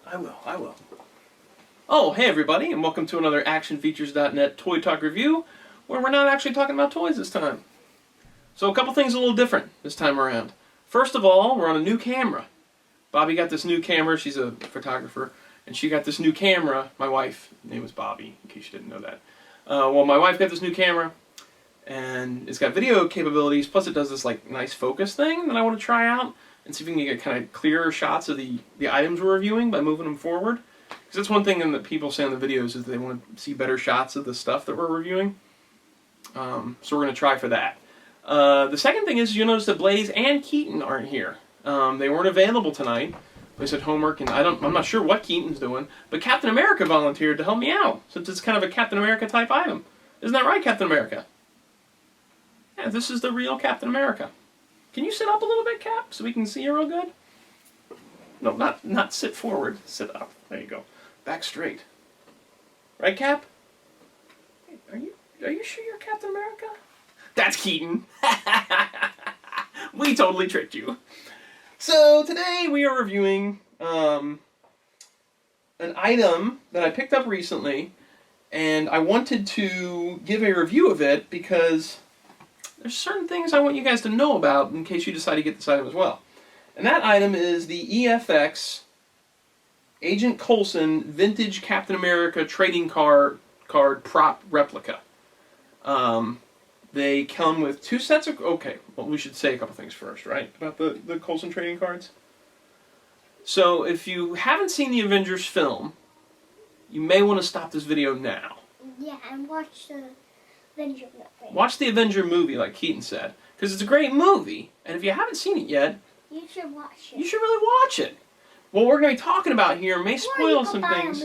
I will. Oh, hey everybody, and welcome to another ActionFeatures.net Toy Talk review, where we're not actually talking about toys this time. So a couple things a little different this time around. First of all, we're on a new camera. Bobby got this new camera, she's a photographer, and she got this new camera. My wife, her name was Bobby, in case you didn't know that. Well, my wife got this new camera, and it's got video capabilities, plus it does this like nice focus thing that I want to try out, and see if we can get kind of clearer shots of the items we're reviewing by moving them forward. Because that's one thing that people say in the videos is they want to see better shots of the stuff that we're reviewing. So we're going to try for that. The second thing is you'll notice that Blaze and Keaton aren't here. They weren't available tonight. They said homework, and I'm not sure what Keaton's doing, but Captain America volunteered to help me out, since it's kind of a Captain America type item. Isn't that right, Captain America? Yeah, this is the real Captain America. Can you sit up a little bit, Cap, so we can see you real good? No, not sit forward. Sit up. There you go. Back straight. Right, Cap? Are you sure you're Captain America? That's Keaton. We totally tricked you. So today we are reviewing an item that I picked up recently, and I wanted to give a review of it because there's certain things I want you guys to know about in case you decide to get this item as well. And that item is the EFX Agent Coulson Vintage Captain America Trading Card Prop Replica. They come with two sets of... Okay, well, we should say a couple things first, right? About the Coulson trading cards. So, if you haven't seen the Avengers film, you may want to stop this video now. Yeah, and watch the Avenger movie. Watch the Avenger movie, like Keaton said. Because it's a great movie, and if you haven't seen it yet... You should watch it. You should really watch it. What we're going to be talking about here may spoil some things.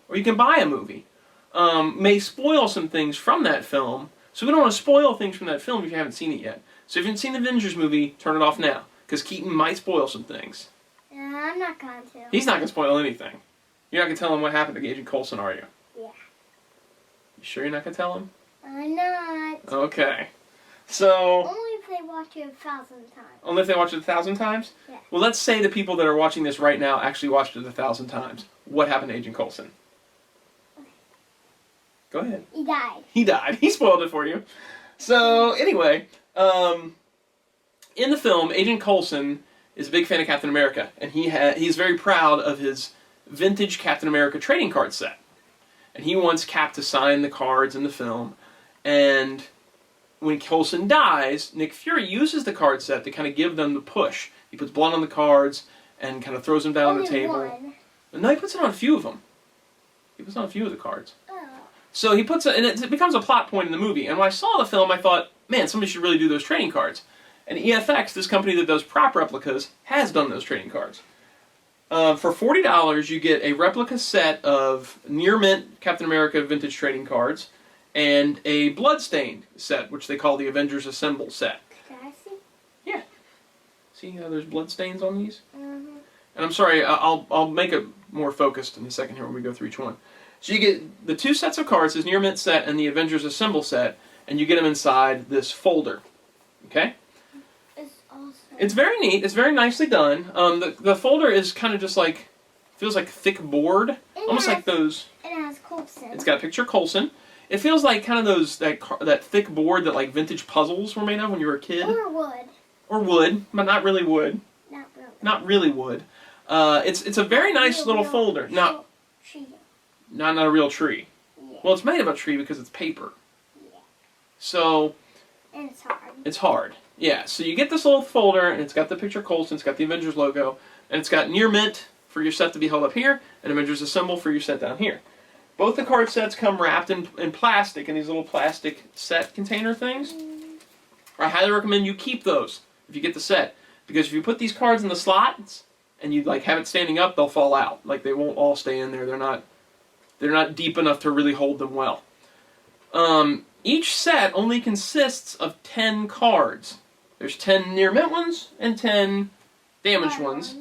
Or you can buy a movie. May spoil some things from that film. So we don't want to spoil things from that film if you haven't seen it yet. So if you haven't seen the Avengers movie, turn it off now. Because Keaton might spoil some things. I'm not going to. He's not going to spoil anything. You're not going to tell him what happened to Agent Coulson, are you? Yeah. You sure you're not going to tell him? I'm not. Okay. So... Only if they watch it 1,000 times. Only if they watch it 1,000 times? Yeah. Well, let's say the people that are watching this right now actually watched it 1,000 times. What happened to Agent Coulson? Okay. Go ahead. He died. He died. He spoiled it for you. So, anyway, in the film, Agent Coulson is a big fan of Captain America, and he's very proud of his vintage Captain America trading card set. And he wants Cap to sign the cards in the film, and when Coulson dies, Nick Fury uses the card set to kind of give them the push. He puts blood on the cards and kind of throws them down on the table. One. No, he puts it on a few of them. He puts on a few of the cards. Oh. So he puts it, and it becomes a plot point in the movie. And when I saw the film, I thought, man, somebody should really do those trading cards. And EFX, this company that does prop replicas, has done those trading cards. For $40, you get a replica set of near mint Captain America vintage trading cards, and a bloodstained set, which they call the Avengers Assemble set. Can I see? Yeah. See how there's bloodstains on these? Mm-hmm. And I'm sorry, I'll make it more focused in a second here when we go through each one. So you get the two sets of cards, this near mint set and the Avengers Assemble set, and you get them inside this folder. Okay? It's awesome. It's very neat. It's very nicely done. The folder is kind of just like, feels like thick board. Almost like those... It has Coulson. It's got a picture of Coulson. It feels like kind of those that thick board that like vintage puzzles were made of when you were a kid. Or wood. Or wood, but not really wood. Not really. Not really wood. It's a very nice little folder. Not Tree. not a real tree. Yeah. Well, it's made of a tree because it's paper. Yeah. So And it's hard. it's hard. Yeah. So you get this little folder, and it's got the picture of Coulson. It's got the Avengers logo, and it's got near mint for your set to be held up here, and Avengers Assemble for your set down here. Both the card sets come wrapped in plastic, in these little plastic set container things. I highly recommend you keep those if you get the set, because if you put these cards in the slots and you like have it standing up, they'll fall out. Like they won't all stay in there. They're not deep enough to really hold them well. Each set only consists of 10 cards. There's 10 near mint ones and 10 damaged ones.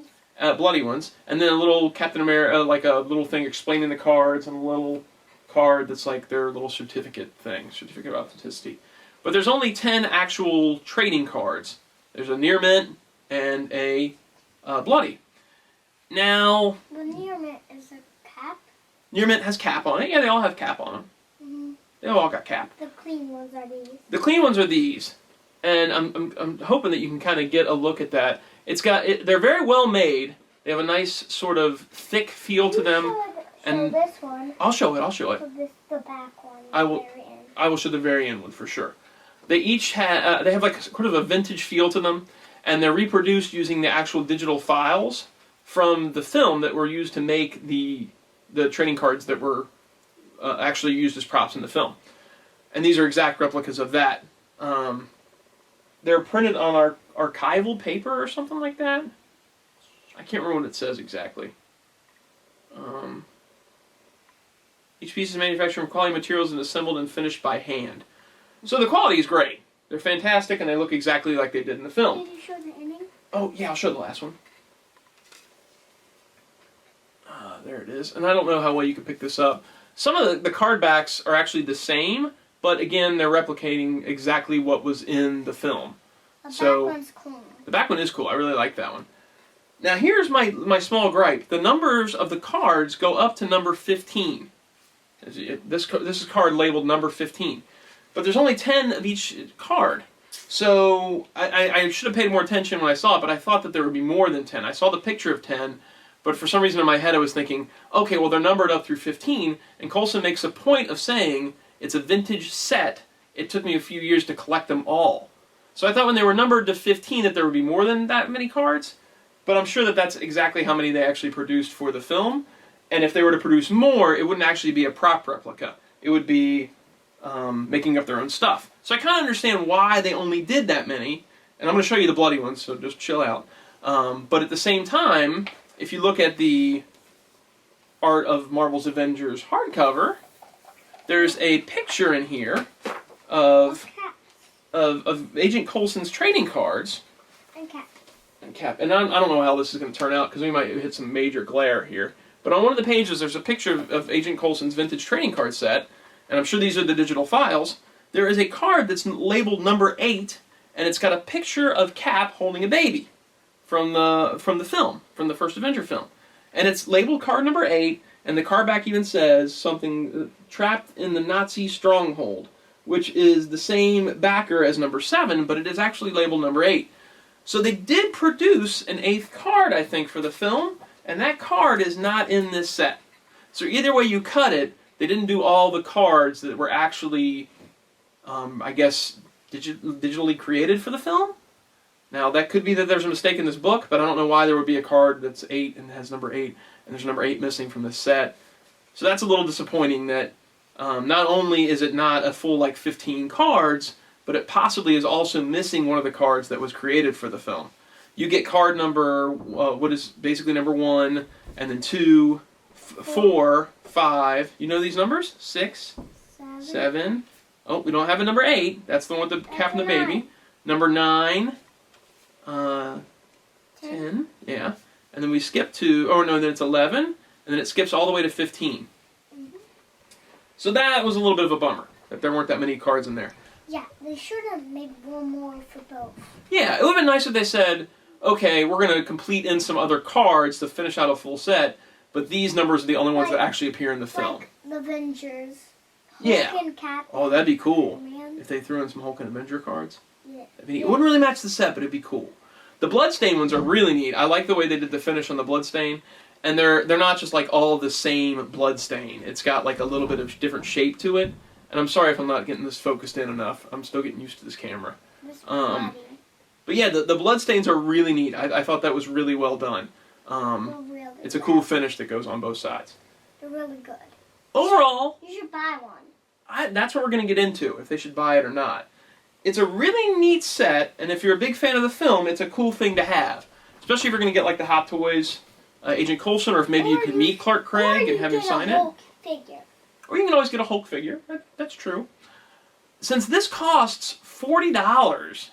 Bloody ones, and then a little Captain America, like a little thing explaining the cards, and a little card that's like their little certificate thing, certificate of authenticity. But there's only 10 actual trading cards. There's a near mint and a bloody. Now... The near mint is Near Mint has cap on it. Yeah, they all have cap on them. Mm-hmm. They all got cap. The clean ones are these. The clean ones are these, and I'm hoping that you can kind of get a look at that. They're very well made. They have a nice sort of thick feel to them. Show this one. I'll show it. So this the back one. I will. Very end. I will show the very end one for sure. They each have like sort of a vintage feel to them, and they're reproduced using the actual digital files from the film that were used to make the trading cards that were actually used as props in the film. And these are exact replicas of that. They're printed on archival paper or something like that. I can't remember what it says exactly. Each piece is manufactured from quality materials and assembled and finished by hand. So the quality is great. They're fantastic, and they look exactly like they did in the film. Did you show the ending? Oh, yeah, I'll show the last one. There it is. And I don't know how well you can pick this up. Some of the card backs are actually the same, but again, they're replicating exactly what was in the film. The So back one's cool. the back one is cool. I really like that one. Now here's my small gripe. The numbers of the cards go up to number 15. This is card labeled number 15. But there's only 10 of each card. So I should have paid more attention when I saw it, but I thought that there would be more than 10. I saw the picture of 10, but for some reason in my head I was thinking, okay, well they're numbered up through 15, and Coulson makes a point of saying it's a vintage set. It took me a few years to collect them all. So I thought when they were numbered to 15 that there would be more than that many cards, but I'm sure that that's exactly how many they actually produced for the film, and if they were to produce more, it wouldn't actually be a prop replica. It would be making up their own stuff. So I kind of understand why they only did that many, and I'm going to show you the bloody ones, so just chill out. But at the same time, if you look at the Art of Marvel's Avengers hardcover, there's a picture in here of Agent Coulson's trading cards. And cap. And I don't know how this is going to turn out, because we might hit some major glare here. But on one of the pages, there's a picture of Agent Coulson's vintage trading card set, and I'm sure these are the digital files. There is a card that's labeled number 8, and it's got a picture of Cap holding a baby from the film, from the first Avenger film. And it's labeled card number 8, and the card back even says something, trapped in the Nazi stronghold, which is the same backer as number 7, but it is actually labeled number 8. So they did produce an 8th card, I think, for the film, and that card is not in this set. So either way you cut it, they didn't do all the cards that were actually, I guess, digitally created for the film. Now, that could be that there's a mistake in this book, but I don't know why there would be a card that's 8 and has number 8, and there's number 8 missing from this set. So that's a little disappointing that not only is it not a full, 15 cards, but it possibly is also missing one of the cards that was created for the film. You get card number, what is basically number 1, and then 2, 4, 5. You know these numbers? 6, 7. Oh, we don't have a number 8. That's the one with the cap and the baby. Number 9, 10. Yeah. And then we skip to, oh no, then it's 11, and then it skips all the way to 15. So that was a little bit of a bummer, that there weren't that many cards in there. Yeah, they should have made one more for both. Yeah, it would have been nice if they said, okay, we're going to complete in some other cards to finish out a full set, but these numbers are the only ones that actually appear in the film. Like the Avengers. Yeah. Hulk and Cap. Oh, that'd be cool. Man. If they threw in some Hulk and Avenger cards. Yeah. It wouldn't really match the set, but it'd be cool. The Bloodstain ones are really neat. I like the way they did the finish on the Bloodstain. And they're not just all the same Bloodstain. It's got a little bit of different shape to it. And I'm sorry if I'm not getting this focused in enough. I'm still getting used to this camera. But yeah, the Bloodstains are really neat. I thought that was really well done. It's a cool finish that goes on both sides. They're really good. Overall, You should buy one. that's what we're going to get into, if they should buy it or not. It's a really neat set, and if you're a big fan of the film, it's a cool thing to have. Especially if you're going to get the Hot Toys Agent Coulson, or if maybe you can meet Clark Craig and have him sign it. Hulk figure. Or you can always get a Hulk figure. That's true. Since this costs $40,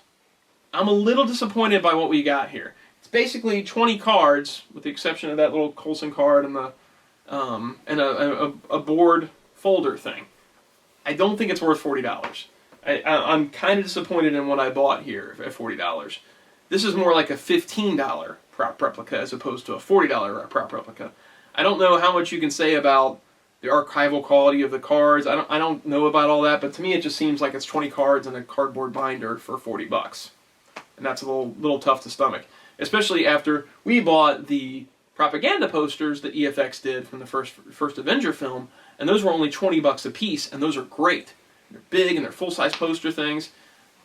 I'm a little disappointed by what we got here. It's basically 20 cards, with the exception of that little Coulson card and a board folder thing. I don't think it's worth $40. I'm kind of disappointed in what I bought here at $40. This is more like a $15 prop replica as opposed to a $40 prop replica. I don't know how much you can say about the archival quality of the cards. I don't know about all that, but to me it just seems like it's 20 cards in a cardboard binder for $40. And that's a little tough to stomach. Especially after we bought the propaganda posters that EFX did from the first Avenger film, and those were only 20 bucks a piece, and those are great. They're big and they're full-size poster things.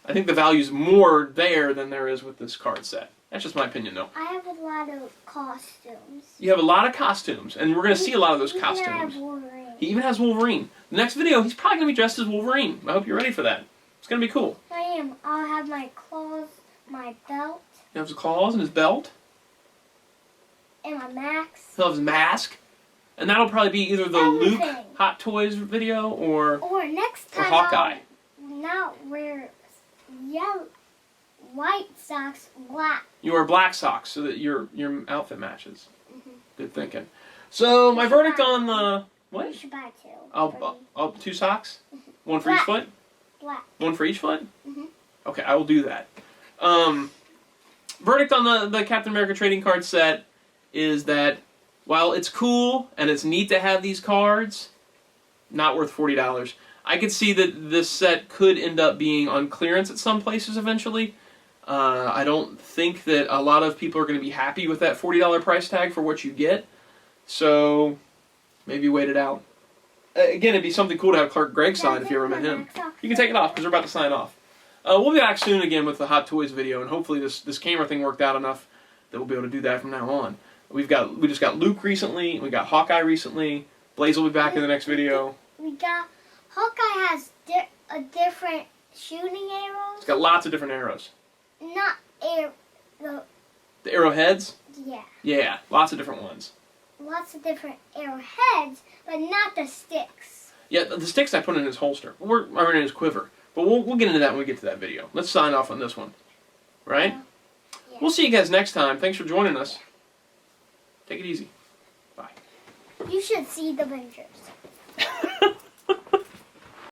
I think the value's more there than there is with this card set. That's just my opinion, though. I have a lot of costumes. You have a lot of costumes, and we're going to see a lot of those Even I costumes. have Wolverine. He even has Wolverine. The next video, he's probably going to be dressed as Wolverine. I hope you're ready for that. It's going to be cool. I am. I'll have my claws, my belt, He has his claws and his belt. and my mask. He'll have his mask. And that'll probably be either the Everything. Luke Hot Toys video or Next time Hawkeye. I'll not wear yellow, white socks, black. You wear black socks so that your outfit matches. Good thinking. So my verdict on the You what? should buy two. I'll 2 socks, one for each Black. foot. Black. One for each foot. Mhm. Okay, I will do that. Verdict on the Captain America trading card set is that while it's cool and it's neat to have these cards, not worth $40. I could see that this set could end up being on clearance at some places eventually. I don't think that a lot of people are going to be happy with that $40 price tag for what you get. So maybe wait it out. Again, it'd be something cool to have Clark Gregg sign if you ever met him. You can take it off because we're about to sign off. We'll be back soon again with the Hot Toys video, and hopefully this camera thing worked out enough that we'll be able to do that from now on. We just got Luke recently. We got Hawkeye recently. Blaze will be back in the next video. We got Hawkeye has a different shooting arrows. It's got lots of different arrows. Not the The arrowheads? yeah. Yeah, lots of different ones. Lots of different arrowheads, but not the sticks. Yeah, the sticks I put in his holster. Or in his quiver. But we'll get into that when we get to that video. Let's sign off on this one. Right? Yeah. We'll see you guys next time. Thanks for joining us. Take it easy. Bye. You should see the Avengers.